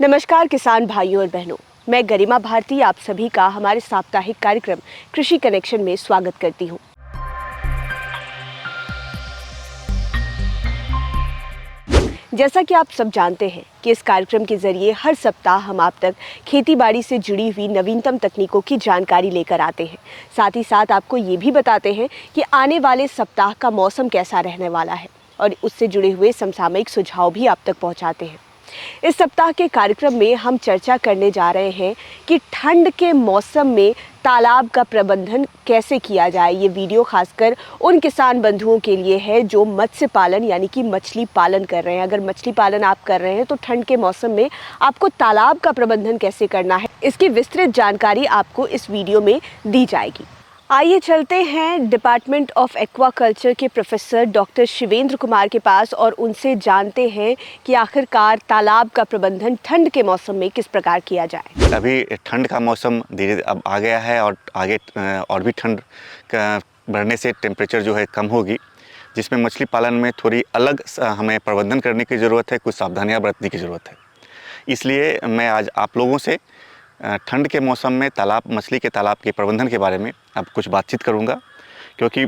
नमस्कार किसान भाइयों और बहनों, मैं गरिमा भारती आप सभी का हमारे साप्ताहिक कार्यक्रम कृषि कनेक्शन में स्वागत करती हूँ। जैसा कि आप सब जानते हैं कि इस कार्यक्रम के जरिए हर सप्ताह हम आप तक खेती बाड़ी से जुड़ी हुई नवीनतम तकनीकों की जानकारी लेकर आते हैं। साथ ही साथ आपको ये भी बताते हैं कि आने वाले सप्ताह का मौसम कैसा रहने वाला है और उससे जुड़े हुए समसामयिक सुझाव भी आप तक पहुँचाते हैं। इस सप्ताह के कार्यक्रम में हम चर्चा करने जा रहे हैं कि ठंड के मौसम में तालाब का प्रबंधन कैसे किया जाए। ये वीडियो खासकर उन किसान बंधुओं के लिए है जो मत्स्य पालन यानी कि मछली पालन कर रहे हैं। अगर मछली पालन आप कर रहे हैं तो ठंड के मौसम में आपको तालाब का प्रबंधन कैसे करना है, इसकी विस्तृत जानकारी आपको इस वीडियो में दी जाएगी। आइए चलते हैं डिपार्टमेंट ऑफ एक्वाकल्चर के प्रोफेसर डॉक्टर शिवेंद्र कुमार के पास और उनसे जानते हैं कि आखिरकार तालाब का प्रबंधन ठंड के मौसम में किस प्रकार किया जाए। अभी ठंड का मौसम धीरे अब आ गया है और आगे और भी ठंड बढ़ने से टेम्परेचर जो है कम होगी, जिसमें मछली पालन में थोड़ी अलग हमें प्रबंधन करने की ज़रूरत है, कुछ सावधानियाँ बरतने की ज़रूरत है। इसलिए मैं आज आप लोगों से ठंड के मौसम में मछली के तालाब के प्रबंधन के बारे में अब कुछ बातचीत करूंगा, क्योंकि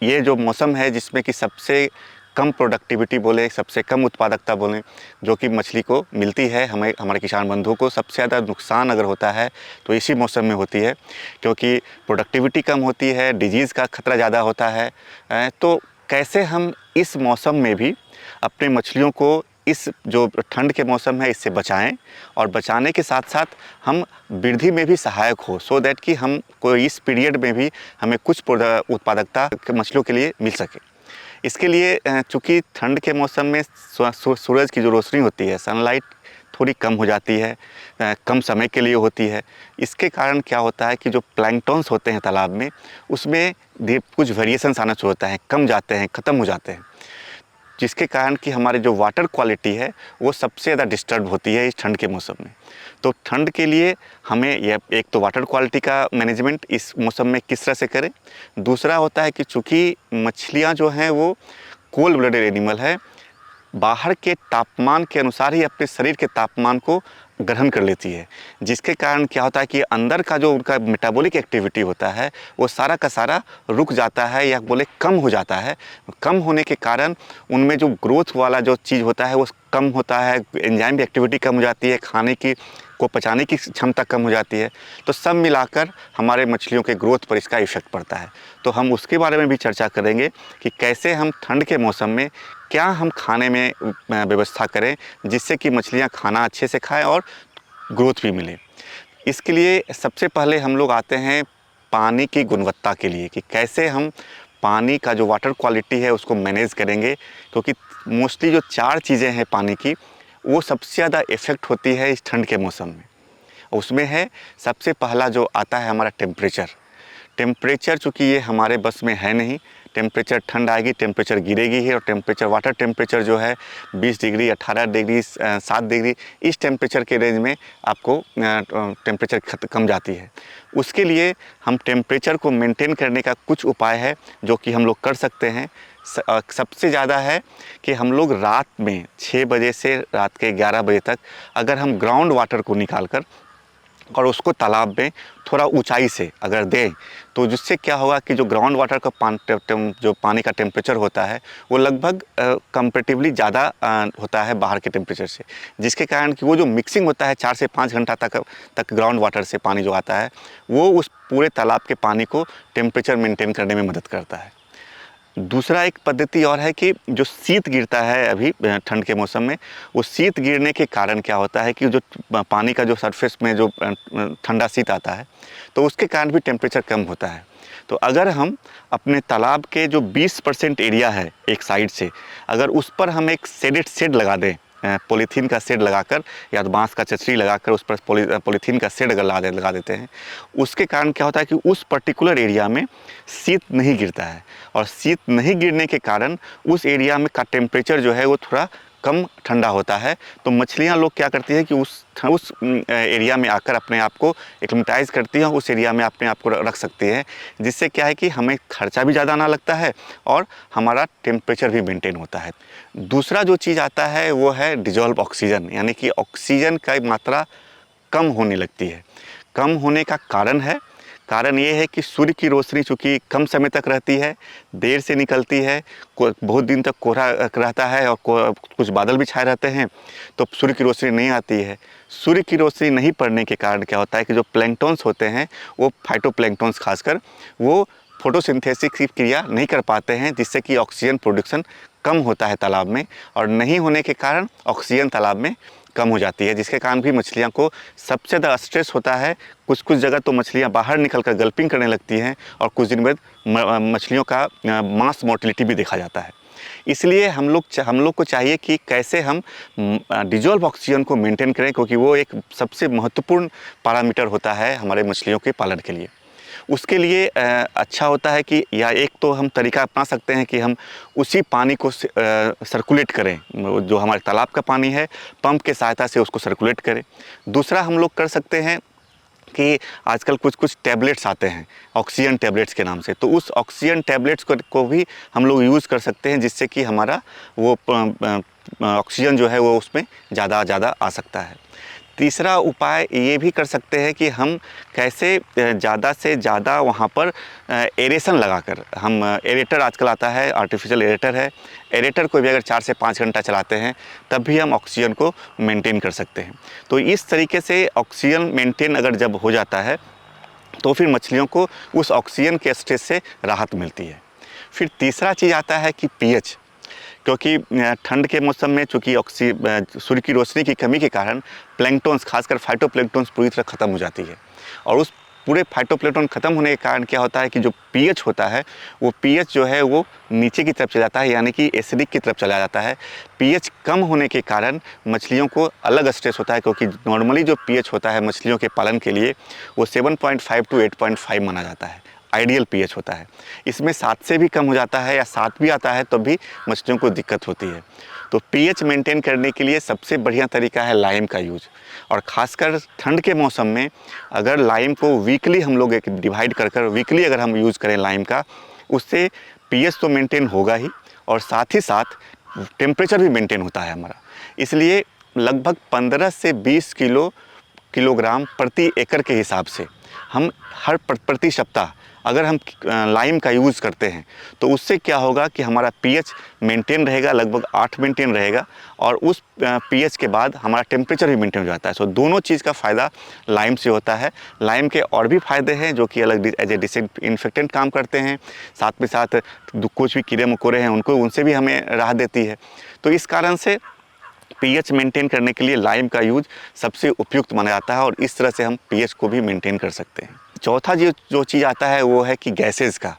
ये जो मौसम है जिसमें कि सबसे कम प्रोडक्टिविटी बोले, सबसे कम उत्पादकता बोलें, जो कि मछली को मिलती है, हमारे किसान बंधुओं को सबसे ज़्यादा नुकसान अगर होता है तो इसी मौसम में होती है, क्योंकि प्रोडक्टिविटी कम होती है, डिजीज़ का खतरा ज़्यादा होता है। तो कैसे हम इस मौसम में भी अपने मछलियों को इस जो ठंड के मौसम है इससे बचाएं और बचाने के साथ साथ हम वृद्धि में भी सहायक हो, सो दैट कि हम कोई इस पीरियड में भी हमें कुछ उत्पादकता मछलियों के लिए मिल सके। इसके लिए चूँकि ठंड के मौसम में सूरज की जो रोशनी होती है, सनलाइट थोड़ी कम हो जाती है, कम समय के लिए होती है। इसके कारण क्या होता है कि जो प्लैंकटन्स होते हैं तालाब में, उसमें कुछ वेरिएशंस आना शुरू होता है, कम जाते हैं, ख़त्म हो जाते हैं, जिसके कारण कि हमारे जो वाटर क्वालिटी है वो सबसे ज़्यादा डिस्टर्ब होती है इस ठंड के मौसम में। तो ठंड के लिए हमें यह एक तो वाटर क्वालिटी का मैनेजमेंट इस मौसम में किस तरह से करें। दूसरा होता है कि चूँकि मछलियाँ जो हैं वो कोल्ड ब्लडेड एनिमल है, बाहर के तापमान के अनुसार ही अपने शरीर के तापमान को ग्रहण कर लेती है, जिसके कारण क्या होता है कि अंदर का जो उनका मेटाबॉलिक एक्टिविटी होता है वो सारा का सारा रुक जाता है या बोले कम हो जाता है। कम होने के कारण उनमें जो ग्रोथ वाला जो चीज़ होता है वो कम होता है, एंजाइम की एक्टिविटी कम हो जाती है, खाने की को पचाने की क्षमता कम हो जाती है। तो सब मिलाकर हमारे मछलियों के ग्रोथ पर इसका इफेक्ट पड़ता है। तो हम उसके बारे में भी चर्चा करेंगे कि कैसे हम ठंड के मौसम में क्या हम खाने में व्यवस्था करें जिससे कि मछलियाँ खाना अच्छे से खाएं और ग्रोथ भी मिले। इसके लिए सबसे पहले हम लोग आते हैं पानी की गुणवत्ता के लिए, कि कैसे हम पानी का जो वाटर क्वालिटी है उसको मैनेज करेंगे, क्योंकि मोस्टली जो 4 चीज़ें हैं पानी की वो सबसे ज़्यादा इफ़ेक्ट होती है इस ठंड के मौसम में। उसमें है सबसे पहला जो आता है हमारा टेम्परेचर। चूँकि ये हमारे बस में है नहीं, टेम्परेचर ठंड आएगी टेम्परेचर गिरेगी ही, और वाटर टेम्परेचर जो है 20 डिग्री, 18 डिग्री, 7 डिग्री, इस टेम्परेचर के रेंज में आपको टेम्परेचर कम जाती है। उसके लिए हम टेम्परेचर को मेंटेन करने का कुछ उपाय है जो कि हम लोग कर सकते हैं। सबसे ज़्यादा है कि हम लोग रात में 6 बजे से रात के 11 बजे तक अगर हम ग्राउंड वाटर को निकाल कर और उसको तालाब में थोड़ा ऊंचाई से अगर दें, तो जिससे क्या होगा कि जो ग्राउंड वाटर का जो पानी का टेम्परेचर होता है वो लगभग कंपैरेटिवली ज़्यादा होता है बाहर के टेम्परेचर से, जिसके कारण कि वो जो मिक्सिंग होता है 4 से 5 घंटा तक ग्राउंड वाटर से पानी जो आता है वो उस पूरे तालाब के पानी को टेम्परेचर मेंटेन करने में मदद करता है। दूसरा एक पद्धति और है कि जो शीत गिरता है अभी ठंड के मौसम में, वो शीत गिरने के कारण क्या होता है कि जो पानी का जो सरफेस में जो ठंडा शीत आता है तो उसके कारण भी टेम्परेचर कम होता है। तो अगर हम अपने तालाब के जो 20% एरिया है एक साइड से, अगर उस पर हम एक शेड लगा दें, पॉलीथीन का शेड लगाकर या तो बांस का चचरी लगाकर उस पर पॉलीथीन का शेड अगर लगा देते हैं, उसके कारण क्या होता है कि उस पर्टिकुलर एरिया में शीत नहीं गिरता है, और शीत नहीं गिरने के कारण उस एरिया में का टेम्परेचर जो है वो थोड़ा कम ठंडा होता है, तो मछलियाँ लोग क्या करती है कि उस एरिया में आकर अपने आप को एक्लिमेटाइज़ करती हैं, उस एरिया में अपने आप को रख सकती हैं, जिससे क्या है कि हमें खर्चा भी ज़्यादा ना लगता है और हमारा टेम्परेचर भी मेंटेन होता है। दूसरा जो चीज़ आता है वो है डिज़ोल्व ऑक्सीजन, यानी कि ऑक्सीजन की मात्रा कम होने लगती है। कम होने का कारण ये है कि सूर्य की रोशनी चूँकि कम समय तक रहती है, देर से निकलती है, बहुत दिन तक कोहरा रहता है और कुछ बादल भी छाए रहते हैं, तो सूर्य की रोशनी नहीं आती है। सूर्य की रोशनी नहीं पड़ने के कारण क्या होता है कि जो प्लैंक्टन्स होते हैं, वो फाइटोप्लैंक्टन्स खासकर, वो फोटोसिंथेसिस की क्रिया नहीं कर पाते हैं, जिससे कि ऑक्सीजन प्रोडक्शन कम होता है तालाब में, और नहीं होने के कारण ऑक्सीजन तालाब में कम हो जाती है, जिसके कारण भी मछलियाँ को सबसे ज़्यादा स्ट्रेस होता है। कुछ जगह तो मछलियाँ बाहर निकलकर गल्पिंग करने लगती हैं और कुछ दिन बाद मछलियों का मास मोर्टेलिटी भी देखा जाता है। इसलिए हम लोग को चाहिए कि कैसे हम डिज़ोल्व ऑक्सीजन को मेंटेन करें, क्योंकि वो एक सबसे महत्वपूर्ण पैरामीटर होता है हमारे मछलियों के पालन के लिए। उसके लिए अच्छा होता है कि या एक तो हम तरीका अपना सकते हैं कि हम उसी पानी को सर्कुलेट करें, जो हमारे तालाब का पानी है, पंप के सहायता से उसको सर्कुलेट करें। दूसरा हम लोग कर सकते हैं कि आजकल कुछ टैबलेट्स आते हैं ऑक्सीजन टैबलेट्स के नाम से, तो उस ऑक्सीजन टैबलेट्स को भी हम लोग यूज़ कर सकते हैं, जिससे कि हमारा वो ऑक्सीजन जो है वो उसमें ज़्यादा आ सकता है। तीसरा उपाय ये भी कर सकते हैं कि हम कैसे ज़्यादा से ज़्यादा वहाँ पर एरेशन लगाकर, हम एरेटर आजकल आता है, आर्टिफिशियल एरेटर है, एरेटर को भी अगर 4 से 5 घंटा चलाते हैं तब भी हम ऑक्सीजन को मेंटेन कर सकते हैं। तो इस तरीके से ऑक्सीजन मेंटेन अगर जब हो जाता है तो फिर मछलियों को उस ऑक्सीजन के स्ट्रेस से राहत मिलती है। फिर तीसरा चीज़ आता है कि पीएच, क्योंकि ठंड के मौसम में चूँकि सूर्य की रोशनी की कमी के कारण प्लैंक्टन्स, खासकर फाइटोप्लैंक्टन्स पूरी तरह ख़त्म हो जाती है, और उस पूरे फाइटोप्लैंक्टन ख़त्म होने के कारण क्या होता है कि जो पीएच होता है, वो पीएच जो है वो नीचे की तरफ चला जाता है, यानी कि एसिडिक की तरफ चला जाता है। पीएच कम होने के कारण मछलियों को अलग स्ट्रेस होता है, क्योंकि नॉर्मली जो पीएच होता है मछलियों के पालन के लिए वो 7.5 to 8.5 माना जाता है, आइडियल पीएच होता है। इसमें 7 से भी कम हो जाता है या 7 भी आता है तब भी मछलियों को दिक्कत होती है। तो पीएच मेंटेन करने के लिए सबसे बढ़िया तरीका है लाइम का यूज़, और ख़ासकर ठंड के मौसम में अगर लाइम को वीकली हम लोग एक डिवाइड कर वीकली अगर हम यूज़ करें लाइम का, उससे पीएच तो मेंटेन होगा ही और साथ ही साथ टेम्परेचर भी मेंटेन होता है हमारा। इसलिए लगभग 15 से 20 किलोग्राम प्रति एकड़ के हिसाब से हम हर प्रति सप्ताह अगर हम लाइम का यूज़ करते हैं तो उससे क्या होगा कि हमारा पीएच मेंटेन रहेगा, लगभग 8 मेंटेन रहेगा, और उस पीएच के बाद हमारा टेम्परेचर भी मेंटेन हो जाता है। सो दोनों चीज़ का फ़ायदा लाइम से होता है। लाइम के और भी फ़ायदे हैं जो कि अलग एज ए डिसइंफेक्टेंट काम करते हैं, साथ में साथ कुछ भी कीड़े मकोड़े हैं उनसे भी हमें राहत देती है। तो इस कारण से पीएच मेंटेन करने के लिए लाइम का यूज़ सबसे उपयुक्त माना जाता है, और इस तरह से हम पीएच को भी मेंटेन कर सकते हैं। चौथा जो चीज़ आता है वो है कि गैसेज़ का,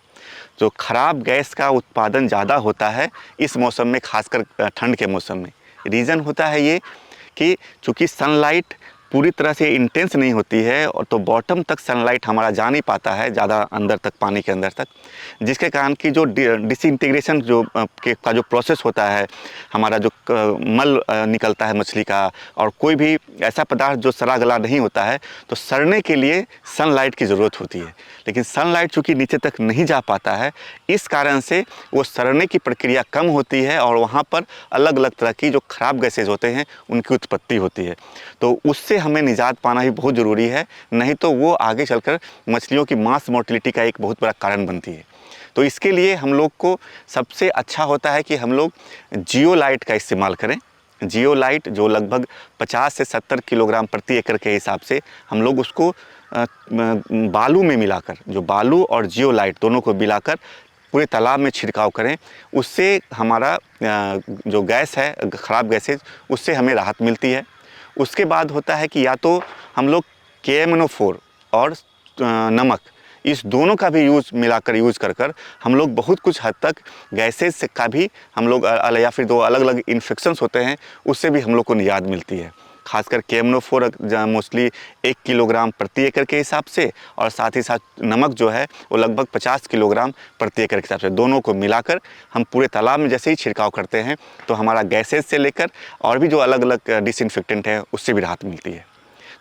जो ख़राब गैस का उत्पादन ज़्यादा होता है इस मौसम में, खासकर ठंड के मौसम में। रीज़न होता है ये कि चूँकि सनलाइट पूरी तरह से इंटेंस नहीं होती है, और तो बॉटम तक सनलाइट हमारा जा नहीं पाता है ज़्यादा अंदर तक, पानी के अंदर तक, जिसके कारण कि जो डिसइंटीग्रेशन का जो प्रोसेस होता है, हमारा जो मल निकलता है मछली का, और कोई भी ऐसा पदार्थ जो सड़ा गला नहीं होता है, तो सड़ने के लिए सनलाइट की ज़रूरत होती है। लेकिन सनलाइट चूँकि नीचे तक नहीं जा पाता है, इस कारण से वो सड़ने की प्रक्रिया कम होती है, और वहाँ पर अलग अलग तरह की जो ख़राब गैसेज होते हैं उनकी उत्पत्ति होती है। तो उससे हमें निजात पाना भी बहुत ज़रूरी है, नहीं तो वो आगे चलकर मछलियों की मास मोर्टेलिटी का एक बहुत बड़ा कारण बनती है। तो इसके लिए हम लोग को सबसे अच्छा होता है कि हम लोग जियोलाइट का इस्तेमाल करें। जियोलाइट जो लगभग 50 से 70 किलोग्राम प्रति एकड़ के हिसाब से हम लोग उसको बालू में मिलाकर, जो बालू और जियोलाइट दोनों को मिलाकर पूरे तालाब में छिड़काव करें। उससे हमारा जो गैस है, ख़राब गैसेज, उससे हमें राहत मिलती है। उसके बाद होता है कि या तो हम लोग KMNO4 और नमक, इस दोनों का भी मिलाकर यूज़ कर हम लोग बहुत कुछ हद तक गैसेज का भी हम लोग या फिर दो अलग अलग इन्फेक्शंस होते हैं उससे भी हम लोग को निजात मिलती है। खासकर KMNO4 मोस्टली 1 किलोग्राम प्रति एकड़ के हिसाब से, और साथ ही साथ नमक जो है वो लगभग 50 किलोग्राम प्रति एकड़ के हिसाब से, दोनों को मिलाकर हम पूरे तालाब में जैसे ही छिड़काव करते हैं तो हमारा गैसेज से लेकर और भी जो अलग अलग डिसइंफेक्टेंट है उससे भी राहत मिलती है।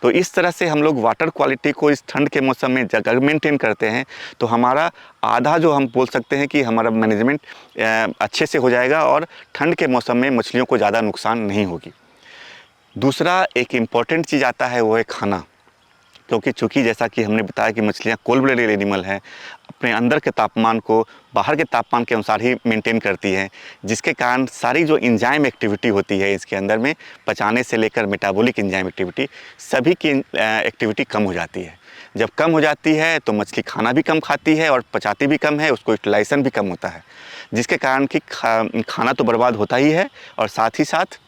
तो इस तरह से हम लोग वाटर क्वालिटी को इस ठंड के मौसम में अगर मेंटेन करते हैं तो हमारा आधा जो हम बोल सकते हैं कि हमारा मैनेजमेंट अच्छे से हो जाएगा और ठंड के मौसम में मछलियों को ज़्यादा नुकसान नहीं होगी। दूसरा एक इम्पॉर्टेंट चीज़ आता है वो है खाना, क्योंकि चूँकि जैसा कि हमने बताया कि मछलियाँ कोल्ड ब्लडेड एनिमल हैं, अपने अंदर के तापमान को बाहर के तापमान के अनुसार ही मेंटेन करती हैं, जिसके कारण सारी जो एंजाइम एक्टिविटी होती है इसके अंदर में, पचाने से लेकर मेटाबॉलिक एंजाइम एक्टिविटी, सभी की एक्टिविटी कम हो जाती है। जब कम हो जाती है तो मछली खाना भी कम खाती है और पचाती भी कम है, उसको यूटिलाइजेशन भी कम होता है, जिसके कारण कि खाना तो बर्बाद होता ही है और साथ ही साथ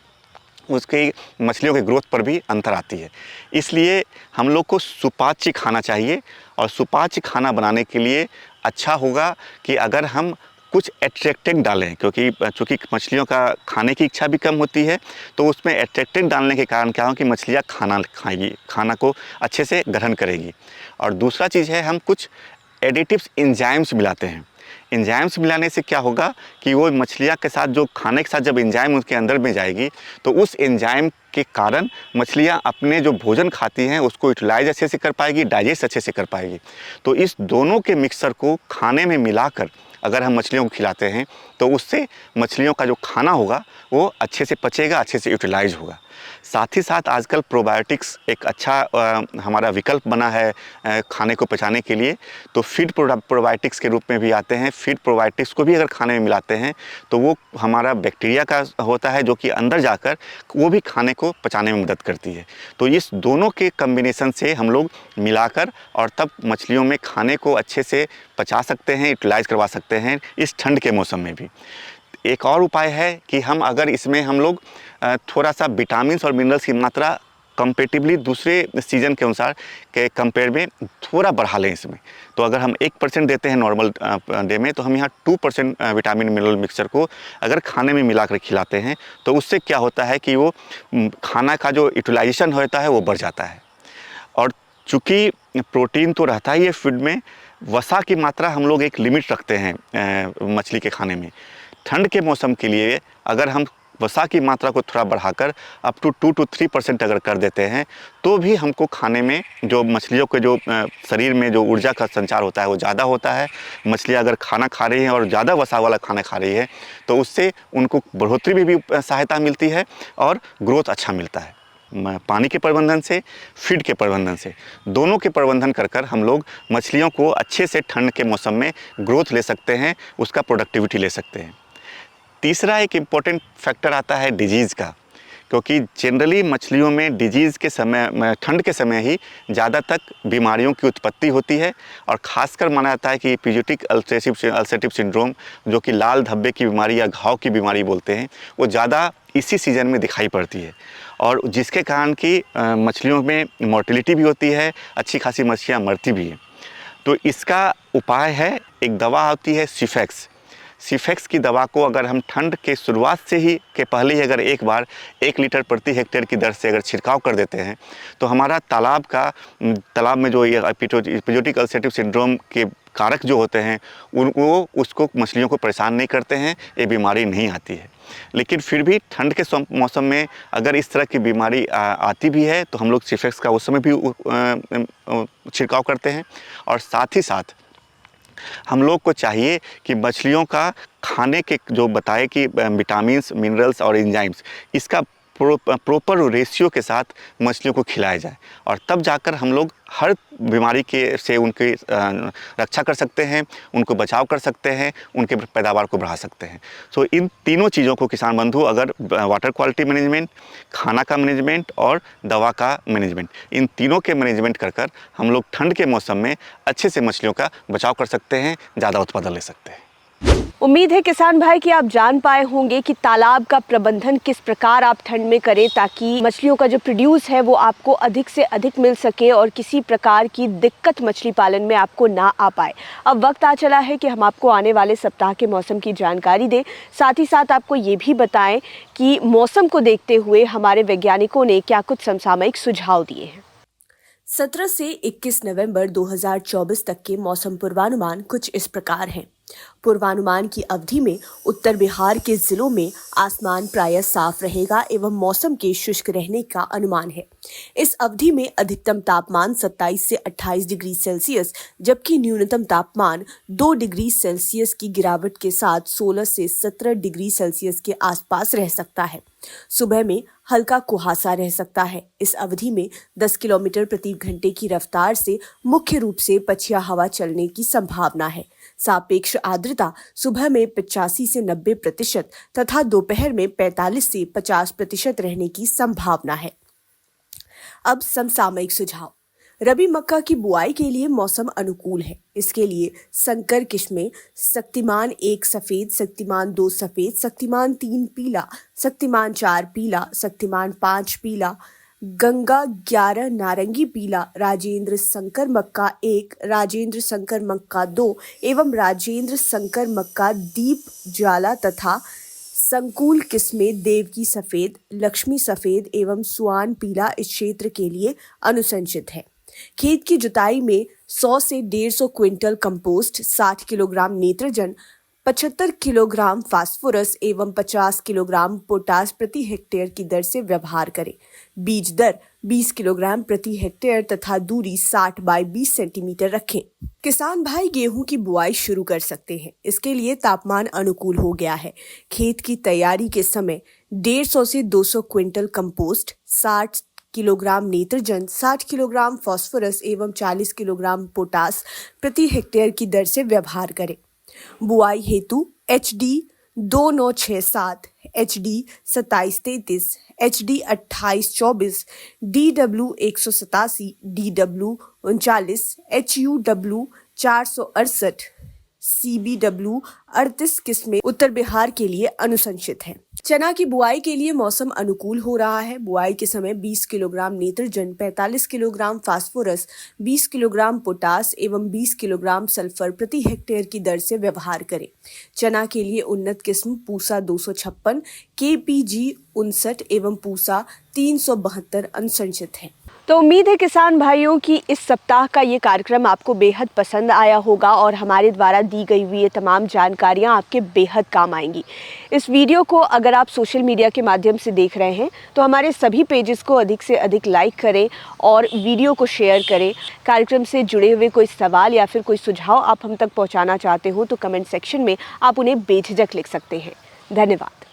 उसकी मछलियों के ग्रोथ पर भी अंतर आती है। इसलिए हम लोग को सुपाच्य खाना चाहिए, और सुपाच्य खाना बनाने के लिए अच्छा होगा कि अगर हम कुछ एट्रैक्टेंट डालें, क्योंकि चूँकि मछलियों का खाने की इच्छा भी कम होती है, तो उसमें एट्रैक्टेंट डालने के कारण क्या हो कि मछलियाँ खाना खाएगी, खाना को अच्छे से ग्रहण करेगी। और दूसरा चीज़ है, हम कुछ एडिटिव्स एंजाइम्स मिलाते हैं। एंजाइम्स मिलाने से क्या होगा कि वो मछलियाँ के साथ जो खाने के साथ जब एंजाइम उसके अंदर में जाएगी तो उस एंजाइम के कारण मछलियाँ अपने जो भोजन खाती हैं उसको यूटिलाइज अच्छे से कर पाएगी, डाइजेस्ट अच्छे से कर पाएगी। तो इस दोनों के मिक्सर को खाने में मिलाकर अगर हम मछलियों को खिलाते हैं तो उससे मछलियों का जो खाना होगा वो अच्छे से पचेगा, अच्छे से यूटिलाइज होगा। साथ ही साथ आजकल प्रोबायोटिक्स एक अच्छा हमारा विकल्प बना है खाने को पचाने के लिए, तो फीड प्रोबायोटिक्स के रूप में भी आते हैं। फीड प्रोबायोटिक्स को भी अगर खाने में मिलाते हैं तो वो हमारा बैक्टीरिया का होता है जो कि अंदर जाकर वो भी खाने को पचाने में मदद करती है। तो इस दोनों के कम्बिनेशन से हम लोग मिलाकर और तब मछलियों में खाने को अच्छे से पचा सकते हैं, यूटिलाइज करवा सकते हैं इस ठंड के मौसम में भी। एक और उपाय है कि हम अगर इसमें हम लोग थोड़ा सा विटामिन्स और मिनरल्स की मात्रा कंपेटिवली दूसरे सीज़न के अनुसार के कंपेयर में थोड़ा बढ़ा लें इसमें। तो अगर हम 1% देते हैं नॉर्मल डे में, तो हम यहाँ 2% विटामिन मिनरल मिक्सचर को अगर खाने में मिलाकर खिलाते हैं तो उससे क्या होता है कि वो खाना का जो यूटिलाइजेशन होता है वो बढ़ जाता है। और चूँकि प्रोटीन तो रहता ही है फीड में, वसा की मात्रा हम लोग एक लिमिट रखते हैं मछली के खाने में। ठंड के मौसम के लिए अगर हम वसा की मात्रा को थोड़ा बढ़ाकर अप टू 2 to 3% अगर कर देते हैं तो भी हमको खाने में जो मछलियों के जो शरीर में जो ऊर्जा का संचार होता है वो ज़्यादा होता है। मछलियाँ अगर खाना खा रही हैं और ज़्यादा वसा वाला खाना खा रही है तो उससे उनको बढ़ोतरी में भी सहायता मिलती है और ग्रोथ अच्छा मिलता है। पानी के प्रबंधन से, फीड के प्रबंधन से, दोनों के प्रबंधन कर हम लोग मछलियों को अच्छे से ठंड के मौसम में ग्रोथ ले सकते हैं, उसका प्रोडक्टिविटी ले सकते हैं। तीसरा एक इम्पॉर्टेंट फैक्टर आता है डिजीज़ का, क्योंकि जनरली मछलियों में डिजीज़ के समय, ठंड के समय ही ज़्यादा तक बीमारियों की उत्पत्ति होती है। और ख़ासकर माना जाता है कि एपिज़ोटिक अल्सरेटिव सिंड्रोम, जो कि लाल धब्बे की बीमारी या घाव की बीमारी बोलते हैं, वो ज़्यादा इसी सीज़न में दिखाई पड़ती है और जिसके कारण कि मछलियों में मोर्टेलिटी भी होती है, अच्छी खासी मछलियाँ मरती भी हैं। तो इसका उपाय है, एक दवा आती है सिफेक्स। सिफेक्स की दवा को अगर हम ठंड के शुरुआत से ही के पहले ही अगर एक बार 1 लीटर प्रति हेक्टेयर की दर से अगर छिड़काव कर देते हैं तो हमारा तालाब में जो ये एपिज़ोटिक अल्सरेटिव सिंड्रोम के कारक जो होते हैं वो उसको मछलियों को परेशान नहीं करते हैं, ये बीमारी नहीं आती है। लेकिन फिर भी ठंड के मौसम में अगर इस तरह की बीमारी आती भी है तो हम लोग सिफेक्स का उस समय भी छिड़काव करते हैं। और साथ ही साथ हम लोग को चाहिए कि मछलियों का खाने के जो बताए कि विटामिन्स, मिनरल्स और एंजाइम्स, इसका प्रॉपर रेशियो के साथ मछलियों को खिलाया जाए और तब जाकर हम लोग हर बीमारी से उनकी रक्षा कर सकते हैं, उनको बचाव कर सकते हैं, उनके पैदावार को बढ़ा सकते हैं। सो इन तीनों चीज़ों को किसान बंधु अगर वाटर क्वालिटी मैनेजमेंट, खाना का मैनेजमेंट और दवा का मैनेजमेंट, इन तीनों के मैनेजमेंट कर हम लोग ठंड के मौसम में अच्छे से मछलियों का बचाव कर सकते हैं, ज़्यादा उत्पादन ले सकते हैं। उम्मीद है किसान भाई कि आप जान पाए होंगे कि तालाब का प्रबंधन किस प्रकार आप ठंड में करें ताकि मछलियों का जो प्रोड्यूस है वो आपको अधिक से अधिक मिल सके और किसी प्रकार की दिक्कत मछली पालन में आपको ना आ पाए। अब वक्त आ चला है कि हम आपको आने वाले सप्ताह के मौसम की जानकारी दें, साथ ही साथ आपको ये भी बताएं कि मौसम को देखते हुए हमारे वैज्ञानिकों ने क्या कुछ समसामयिक सुझाव दिए हैं। 17 से 21 नवंबर 2024 तक के मौसम पूर्वानुमान कुछ इस प्रकार हैं। पूर्वानुमान की अवधि में उत्तर बिहार के जिलों में आसमान प्रायः साफ रहेगा एवं मौसम के शुष्क रहने का अनुमान है। इस अवधि में अधिकतम तापमान 27 से 28 डिग्री सेल्सियस जबकि न्यूनतम तापमान 2 डिग्री सेल्सियस की गिरावट के साथ 16 से 17 डिग्री सेल्सियस के आसपास रह सकता है। सुबह में हल्का कुहासा रह सकता है। इस अवधि में 10 किलोमीटर प्रति घंटे की रफ्तार से मुख्य रूप से पछिया हवा चलने की संभावना है। सापेक्ष आर्द्रता सुबह में 85 से 90% तथा दोपहर में 45 से 50% रहने की संभावना है। अब समसामयिक सुझाव। रबी मक्का की बुआई के लिए मौसम अनुकूल है। इसके लिए संकर किस्में शक्तिमान 1 सफेद, शक्तिमान 2 सफेद, शक्तिमान 3 पीला, शक्तिमान 4 पीला, शक्तिमान 5 पीला, गंगा 11 नारंगी पीला, राजेंद्र शंकर मक्का 1, राजेंद्र शंकर मक्का 2 एवं राजेंद्र शंकर मक्का दीप ज्वाला तथा संकुल किस्में देवकी सफेद, लक्ष्मी सफेद एवं सुआन पीला इस क्षेत्र के लिए अनुशंसित है। खेत की जुताई में 100 से 150 क्विंटल कंपोस्ट, 60 किलोग्राम नेत्रजन, 75 किलोग्राम फास्फोरस एवं 50 किलोग्राम पोटास प्रति हेक्टेयर की दर से व्यवहार करें। बीज दर 20 किलोग्राम प्रति हेक्टेयर तथा दूरी 60 बाय 20 सेंटीमीटर रखें। किसान भाई गेहूं की बुआई शुरू कर सकते हैं। इसके लिए तापमान अनुकूल हो गया है। खेत की तैयारी के समय 150 से 200 क्विंटल कंपोस्ट, 60 किलोग्राम नेत्रजन, 60 किलोग्राम फास्फोरस एवं 40 किलोग्राम पोटास प्रति हेक्टेयर की दर से व्यवहार करें। बुआई हेतु HD 2967, HD 2733, HD 2824, DW 187, DW 39, HUW 468, CBW 38 किस्में उत्तर बिहार के लिए अनुशंसित हैं। चना की बुआई के लिए मौसम अनुकूल हो रहा है। बुआई के समय 20 किलोग्राम नेत्रजन, 45 किलोग्राम फास्फोरस, 20 किलोग्राम पोटास एवं 20 किलोग्राम सल्फर प्रति हेक्टेयर की दर से व्यवहार करें। चना के लिए उन्नत किस्म पूसा 256, KPG 59 एवं पूसा 372 अनुशंसित है। तो उम्मीद है किसान भाइयों की इस सप्ताह का ये कार्यक्रम आपको बेहद पसंद आया होगा और हमारे द्वारा दी गई हुई ये तमाम जानकारियाँ आपके बेहद काम आएंगी। इस वीडियो को अगर आप सोशल मीडिया के माध्यम से देख रहे हैं तो हमारे सभी पेजेस को अधिक से अधिक लाइक करें और वीडियो को शेयर करें। कार्यक्रम से जुड़े हुए कोई सवाल या फिर कोई सुझाव आप हम तक पहुँचाना चाहते हो तो कमेंट सेक्शन में आप उन्हें बेझिझक लिख सकते हैं। धन्यवाद।